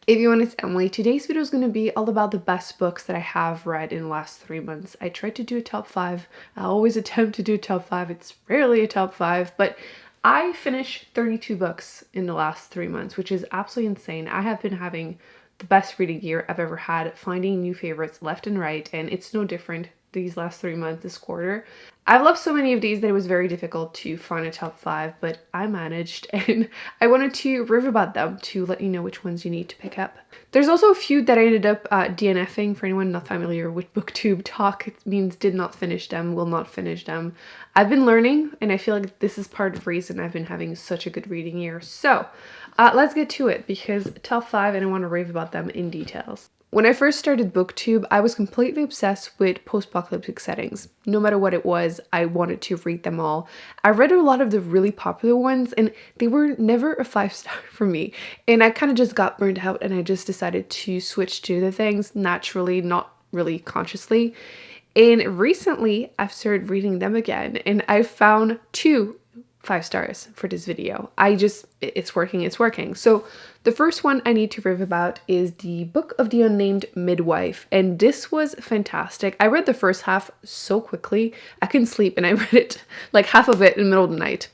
Everyone, it's Emily. Today's video is going to be all about the best books that I have read in the last 3 months. I tried to do a top 5. I always attempt to do a top 5. It's rarely a top 5, but I finished 32 books in the last 3 months, which is absolutely insane. I have been having the best reading year I've ever had, finding new favorites left and right, and it's no different these last 3 months, this quarter. I've loved so many of these that it was very difficult to find a top 5, but I managed, and I wanted to rave about them to let you know which ones you need to pick up. There's also a few that I ended up DNFing. For anyone not familiar with Booktube talk, it means did not finish them, will not finish them. I've been learning, and I feel like this is part of the reason I've been having such a good reading year. So let's get to it, because top 5, and I want to rave about them in details. When I first started Booktube, I was completely obsessed with post-apocalyptic settings. No matter what it was, I wanted to read them all. I read a lot of the really popular ones, and they were never a 5-star for me. And I kind of just got burned out, and I just decided to switch to the things naturally, not really consciously. And recently, I've started reading them again, and I found 2 5 stars for this video. It's working. So the first one I need to rave about is the book of the Unnamed Midwife, and this was fantastic. I read the first half so quickly, I couldn't sleep, and I read it, like half of it in the middle of the night.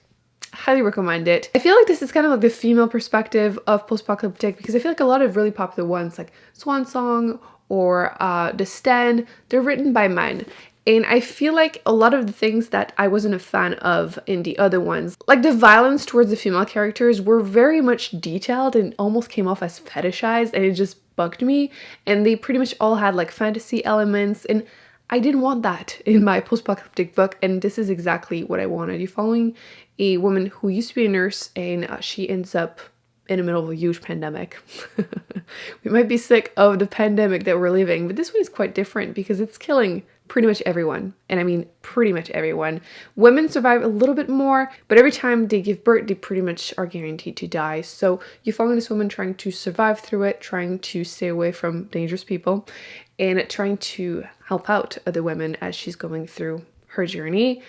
Highly recommend it. I feel like this is kind of like the female perspective of post-apocalyptic, because I feel like a lot of really popular ones like Swan Song or The Stand, they're written by men. And I feel like a lot of the things that I wasn't a fan of in the other ones, like the violence towards the female characters, were very much detailed and almost came off as fetishized, and it just bugged me. And they pretty much all had like fantasy elements, and I didn't want that in my post-apocalyptic book, and this is exactly what I wanted. You're following a woman who used to be a nurse, and she ends up in the middle of a huge pandemic. We might be sick of the pandemic that we're living, but this one is quite different because it's killing pretty much everyone. And I mean pretty much everyone. Women survive a little bit more, but every time they give birth, they pretty much are guaranteed to die. So you're following this woman trying to survive through it, trying to stay away from dangerous people, and trying to help out other women as she's going through her journey.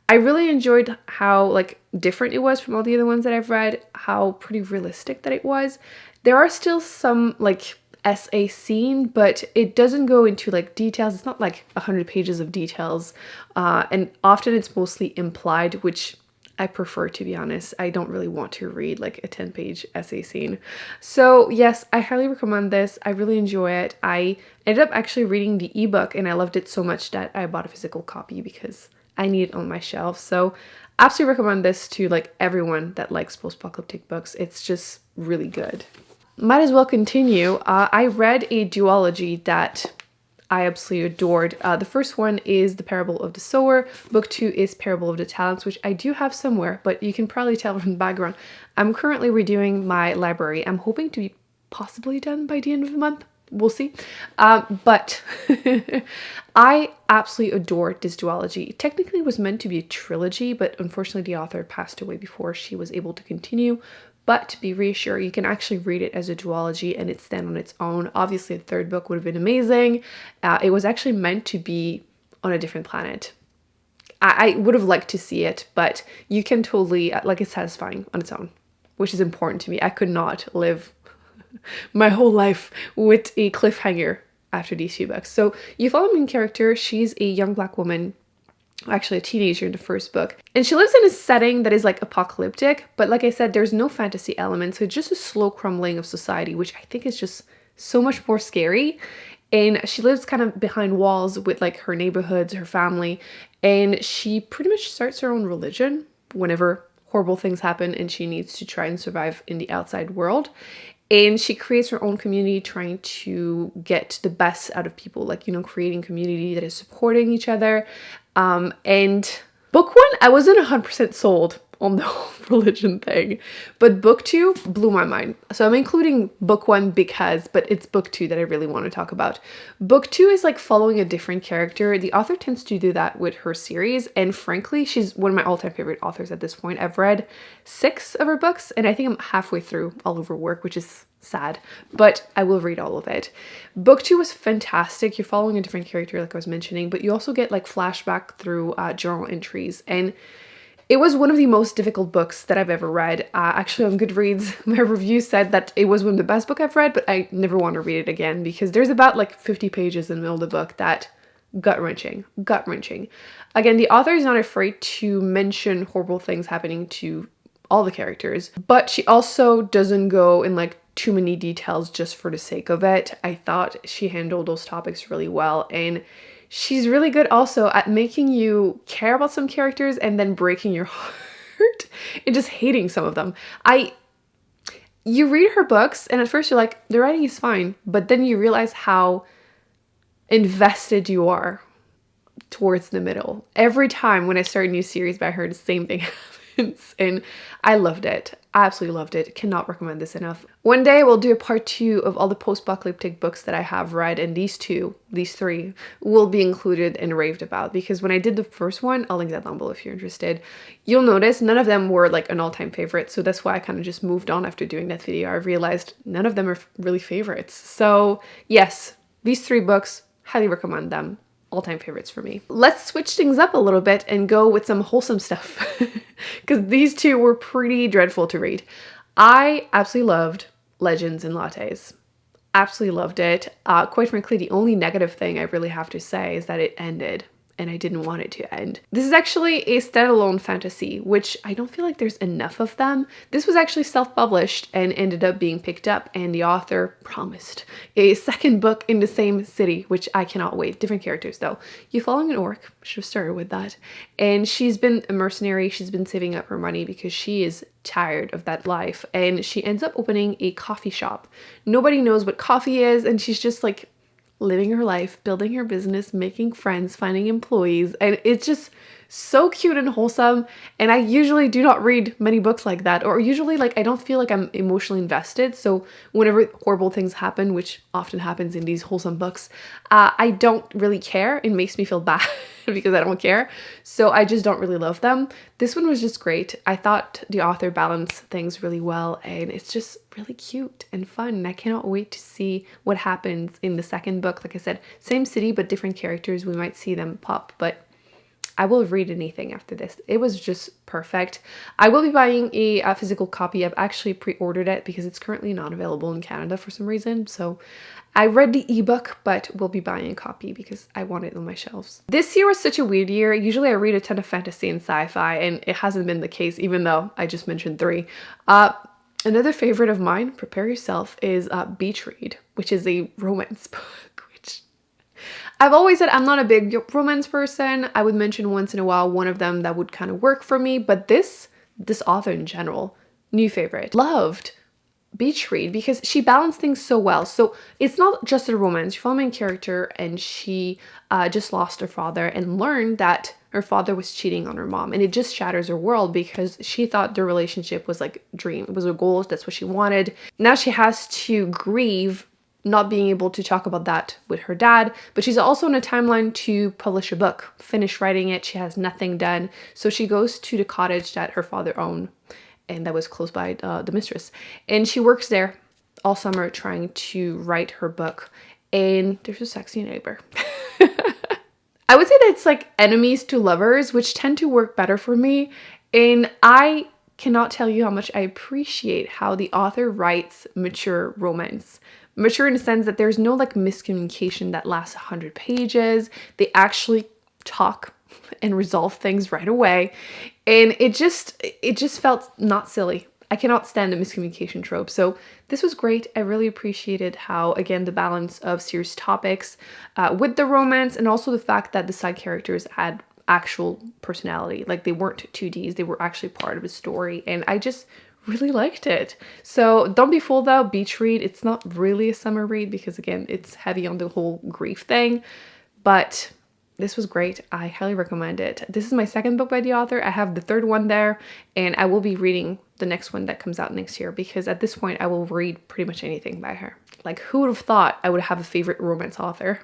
I really enjoyed how like different it was from all the other ones that I've read, how pretty realistic that it was. There are still some like essay scene, but it doesn't go into like details. It's not like 100 pages of details, and often it's mostly implied, which I prefer, to be honest. I don't really want to read like a 10-page essay scene. So yes, I highly recommend this. I really enjoy it. I ended up actually reading the ebook, and I loved it so much that I bought a physical copy because I need it on my shelf. So absolutely recommend this to like everyone that likes post-apocalyptic books. It's just really good. Might as well continue. I read a duology that I absolutely adored. The first one is The Parable of the Sower. Book 2 is Parable of the Talents, which I do have somewhere, but you can probably tell from the background. I'm currently redoing my library. I'm hoping to be possibly done by the end of the month. We'll see. But I absolutely adore this duology. It technically was meant to be a trilogy, but unfortunately the author passed away before she was able to continue. But to be reassured, you can actually read it as a duology and it stand on its own. Obviously, the third book would have been amazing. It was actually meant to be on a different planet. I would have liked to see it, but you can totally, like, it's satisfying on its own, which is important to me. I could not live my whole life with a cliffhanger after these 2 books. So you follow the main character. She's a young Black woman, actually a teenager in the first book, and she lives in a setting that is like apocalyptic, but like I said, there's no fantasy elements. So it's just a slow crumbling of society, which I think is just so much more scary. And she lives kind of behind walls with like her neighborhoods, her family, and she pretty much starts her own religion whenever horrible things happen and she needs to try and survive in the outside world. And she creates her own community, trying to get the best out of people, like, you know, creating community that is supporting each other. And book 1, I wasn't 100% sold on the whole religion thing, but book 2 blew my mind. So I'm including book 1 but it's book 2 that I really want to talk about. Book 2 is like following a different character. The author tends to do that with her series, and frankly, she's one of my all-time favorite authors at this point. I've read 6 of her books, and I think I'm halfway through all of her work, which is sad, but I will read all of it. Book 2 was fantastic. You're following a different character, like I was mentioning, but you also get like flashback through journal entries, and It was one of the most difficult books that I've ever read. Actually, on Goodreads, my review said that it was one of the best books I've read, but I never want to read it again because there's about like 50 pages in the middle of the book that gut-wrenching, gut-wrenching. Again, the author is not afraid to mention horrible things happening to all the characters, but she also doesn't go in like too many details just for the sake of it. I thought she handled those topics really well, and she's really good also at making you care about some characters and then breaking your heart and just hating some of them. You read her books and at first you're like, the writing is fine, but then you realize how invested you are towards the middle. Every time when I start a new series by her, the same thing happens, and I loved it. I absolutely loved it. Cannot recommend this enough. One day we'll do a part 2 of all the post-apocalyptic books that I have read, and these three will be included and raved about, because when I did the first one, I'll link that down below if you're interested, you'll notice none of them were like an all-time favorite, so that's why I kind of just moved on after doing that video. I realized none of them are really favorites. So yes, these 3 books, highly recommend them. All-time favorites for me. Let's switch things up a little bit and go with some wholesome stuff, because these 2 were pretty dreadful to read. I absolutely loved Legends and Lattes. Absolutely loved it. Quite frankly, the only negative thing I really have to say is that it ended, and I didn't want it to end. This is actually a standalone fantasy, which I don't feel like there's enough of them. This was actually self-published and ended up being picked up, and the author promised a second book in the same city, which I cannot wait. Different characters though. You following an orc? Should have started with that. And she's been a mercenary. She's been saving up her money because she is tired of that life, and she ends up opening a coffee shop. Nobody knows what coffee is, and she's just like living her life, building her business, making friends, finding employees, and it's just so cute and wholesome. And I usually do not read many books like that, or usually like I don't feel like I'm emotionally invested. So whenever horrible things happen, which often happens in these wholesome books, I don't really care. It makes me feel bad because I don't care. So I just don't really love them. This one was just great. I thought the author balanced things really well, and it's just really cute and fun. And I cannot wait to see what happens in the second book. Like I said, same city, but different characters. We might see them pop, but I will read anything after this. It was just perfect. I will be buying a physical copy. I've actually pre-ordered it because it's currently not available in Canada for some reason. So I read the ebook, but will be buying a copy because I want it on my shelves. This year was such a weird year. Usually I read a ton of fantasy and sci-fi, and it hasn't been the case, even though I just mentioned 3. Another favorite of mine, prepare yourself, is Beach Read, which is a romance book, which I've always said I'm not a big romance person. I would mention once in a while one of them that would kind of work for me, but this author in general, new favorite. Loved Beach Read because she balanced things so well. So it's not just a romance. You follow main character, and she just lost her father and learned that her father was cheating on her mom, and it just shatters her world because she thought their relationship was like a dream. It was a goal. That's what she wanted. Now she has to grieve not being able to talk about that with her dad, but she's also on a timeline to publish a book, finish writing it. She has nothing done. So she goes to the cottage that her father owned, and that was close by the mistress. And she works there all summer trying to write her book. And there's a sexy neighbor. I would say that it's like enemies to lovers, which tend to work better for me. And I cannot tell you how much I appreciate how the author writes mature romance. Mature in the sense that there's no like miscommunication that lasts 100 pages. They actually talk and resolve things right away. And it just felt not silly. I cannot stand the miscommunication trope. So this was great. I really appreciated how, again, the balance of serious topics with the romance, and also the fact that the side characters had actual personality. Like they weren't 2Ds, they were actually part of the story. And I just really liked it. So don't be fooled though, Beach Read, it's not really a summer read because again, it's heavy on the whole grief thing, but this was great. I highly recommend it. This is my second book by the author. I have the third one there, and I will be reading the next one that comes out next year because at this point I will read pretty much anything by her. Like who would have thought I would have a favorite romance author?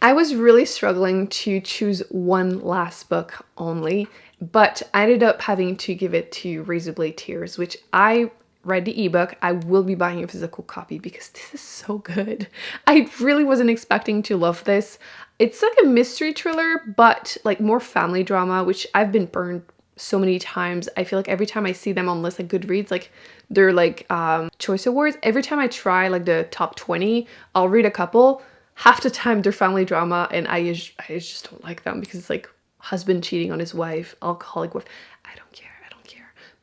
I was really struggling to choose one last book only, but I ended up having to give it to Razorblade Tears, which I read the ebook. I will be buying a physical copy because this is so good. I really wasn't expecting to love this. It's like a mystery thriller, but like more family drama, which I've been burned so many times. I feel like every time I see them on lists like Goodreads, like they're like choice awards, every time I try like the top 20, I'll read a couple. Half the time they're family drama, and I just don't like them because it's like husband cheating on his wife, alcoholic wife. I don't care.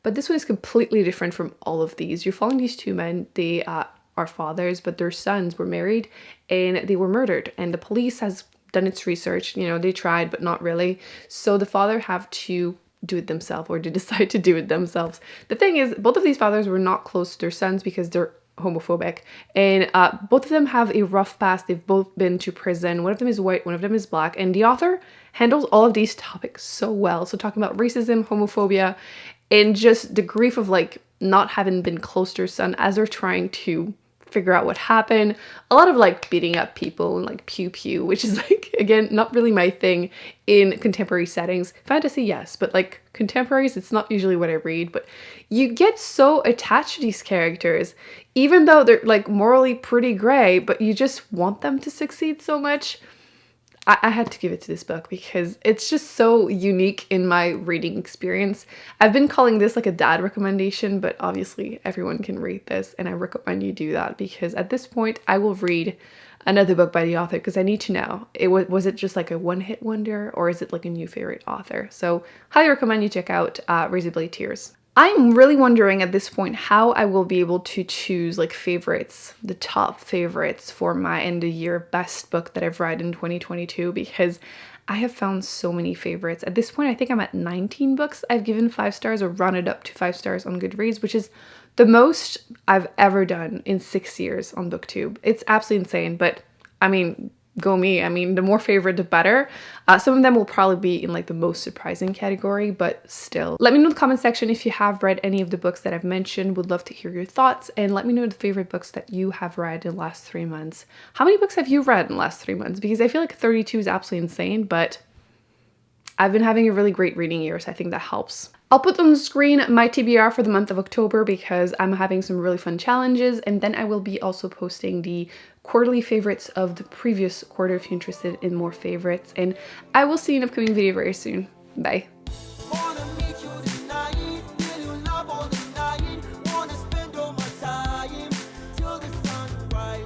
But this one is completely different from all of these. You're following these two men. They are fathers, but their sons were married and they were murdered. And the police has done its research. You know, they tried, but not really. So the father have to do it themselves, or they decide to do it themselves. The thing is, both of these fathers were not close to their sons because they're homophobic, and both of them have a rough past. They've both been to prison. One of them is white, one of them is black, and the author handles all of these topics so well. So talking about racism, homophobia, and just the grief of like not having been close to her son as they're trying to figure out what happened. A lot of like beating up people and like pew pew, which is like, again, not really my thing in contemporary settings. Fantasy, yes, but like contemporaries, it's not usually what I read. But you get so attached to these characters, even though they're like morally pretty gray, but you just want them to succeed so much. I had to give it to this book because it's just so unique in my reading experience. I've been calling this like a dad recommendation, but obviously everyone can read this, and I recommend you do that because at this point I will read another book by the author because I need to know, was it just like a one-hit wonder, or is it like a new favorite author? So highly recommend you check out Razorblade Tears. I'm really wondering at this point how I will be able to choose like favorites, the top favorites for my end of year best book that I've read in 2022, because I have found so many favorites. At this point, I think I'm at 19 books I've given 5 stars or rounded up to 5 stars on Goodreads, which is the most I've ever done in 6 years on Booktube. It's absolutely insane, but I mean, go me. I mean, the more favorite, the better. Some of them will probably be in like the most surprising category, but still. Let me know in the comment section if you have read any of the books that I've mentioned. Would love to hear your thoughts, and let me know the favorite books that you have read in the last 3 months. How many books have you read in the last 3 months? Because I feel like 32 is absolutely insane, but I've been having a really great reading year, so I think that helps. I'll put on the screen my TBR for the month of October because I'm having some really fun challenges, and then I will be also posting the quarterly favorites of the previous quarter if you're interested in more favorites, and I will see you in an upcoming video very soon. Bye.